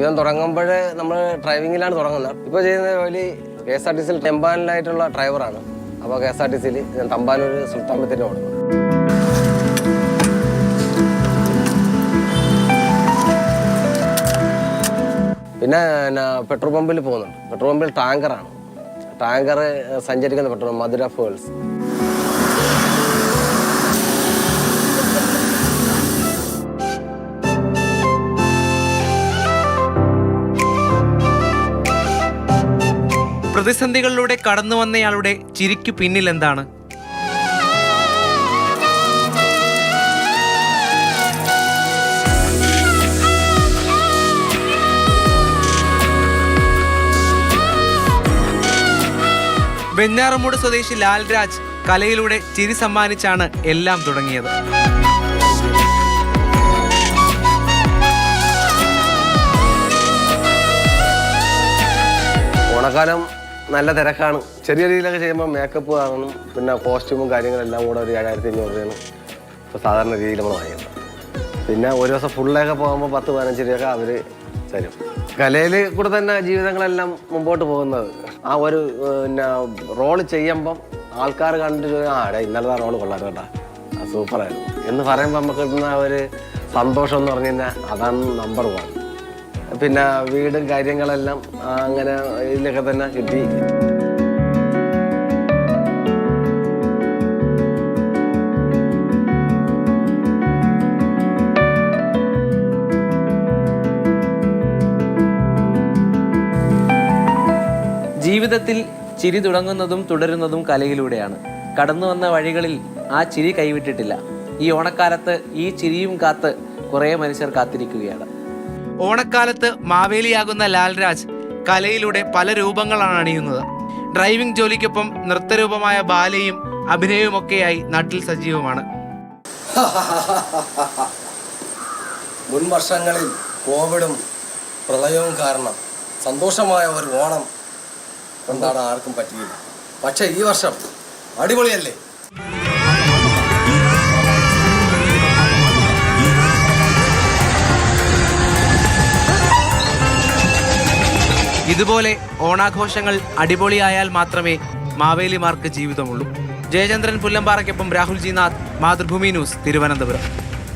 ജീവിതം തുടങ്ങുമ്പോൾ നമ്മൾ ഡ്രൈവിങ്ങിലാണ് തുടങ്ങുന്നത്. ഇപ്പോൾ ചെയ്യുന്ന ജോലി KSRTCയിൽ ടെമ്പാനിലായിട്ടുള്ള ഡ്രൈവറാണ്. അപ്പോൾ KSRTCയിൽ ഞാൻ തമ്പാനൂർ സുൽത്താൻ ബത്തേരിയിൽ ഓടുന്നു. പിന്നെ പെട്രോൾ പമ്പിൽ പോകുന്നുണ്ട്. പെട്രോൾ പമ്പിൽ ടാങ്കറാണ്. ടാങ്കർ സഞ്ചരിക്കുന്ന പെട്രോൾ മധുര ഫുവൽസ്. പ്രതിസന്ധികളിലൂടെ കടന്നു വന്നയാളുടെ ചിരിക്കു പിന്നിൽ എന്താണ്? വെഞ്ഞാറമൂട് സ്വദേശി ലാൽരാജ് കലയിലൂടെ ചിരി സമ്മാനിച്ചാണ് എല്ലാം തുടങ്ങിയത്. ഓണക്കാലം നല്ല തിരക്കാണ്. ചെറിയ രീതിയിലൊക്കെ ചെയ്യുമ്പോൾ മേക്കപ്പ് കാണണം, പിന്നെ കോസ്റ്റ്യൂമും കാര്യങ്ങളെല്ലാം കൂടെ ഒരു 7500 രൂപയാണ് ഇപ്പോൾ സാധാരണ രീതിയിൽ നമ്മൾ വാങ്ങിയത്. പിന്നെ ഒരു ദിവസം ഫുള്ളൊക്കെ പോകുമ്പോൾ 10-15 രൂപയൊക്കെ അവർ തരും. കലയിൽ കൂടെ തന്നെ ജീവിതങ്ങളെല്ലാം മുമ്പോട്ട് പോകുന്നത്. ആ ഒരു പിന്നെ റോള് ചെയ്യുമ്പം ആൾക്കാർ കണ്ടിട്ട് ഇന്നലത്തെ റോള് കൊള്ളാം കേട്ടോ, സൂപ്പറായിരുന്നു എന്ന് പറയുമ്പോൾ നമുക്ക് കിട്ടുന്ന ഒരു സന്തോഷം എന്ന് പറഞ്ഞു കഴിഞ്ഞാൽ അതാണ് നമ്പർ 1. പിന്നെ വീടും കാര്യങ്ങളെല്ലാം അങ്ങനെ ഇതിലൊക്കെ തന്നെ കിട്ടി. ജീവിതത്തിൽ ചിരി തുടങ്ങുന്നതും തുടരുന്നതും കലയിലൂടെയാണ്. കടന്നു വന്ന വഴികളിൽ ആ ചിരി കൈവിട്ടിട്ടില്ല. ഈ ഓണക്കാലത്ത് ഈ ചിരിയും കാത്ത് കുറേ മനുഷ്യർ കാത്തിരിക്കുകയാണ്. ഓണക്കാലത്ത് മാവേലിയാകുന്ന ലാൽരാജ് കലയിലൂടെ പല രൂപങ്ങളാണ് അണിയുന്നത്. ഡ്രൈവിംഗ് ജോലിക്കൊപ്പം നൃത്തരൂപമായ ബാലയും അഭിനയവുമൊക്കെയായി നാട്ടിൽ സജീവമാണ്. മുൻ വർഷങ്ങളിൽ കോവിഡും പ്രളയവും കാരണം സന്തോഷമായ ഒരു ഓണം കൊണ്ടാടാൻ ആർക്കും പറ്റിയില്ല. പക്ഷേ ഈ വർഷം അടിപൊളിയല്ലേ? ഇതുപോലെ ഓണാഘോഷങ്ങൾ അടിപൊളിയായാൽ മാത്രമേ മാവേലിമാർക്ക് ജീവിതമുള്ളൂ. ജയചന്ദ്രൻ പുല്ലമ്പാറയ്ക്കൊപ്പം രാഹുൽ ജി നാഥ്, മാതൃഭൂമി ന്യൂസ്, തിരുവനന്തപുരം.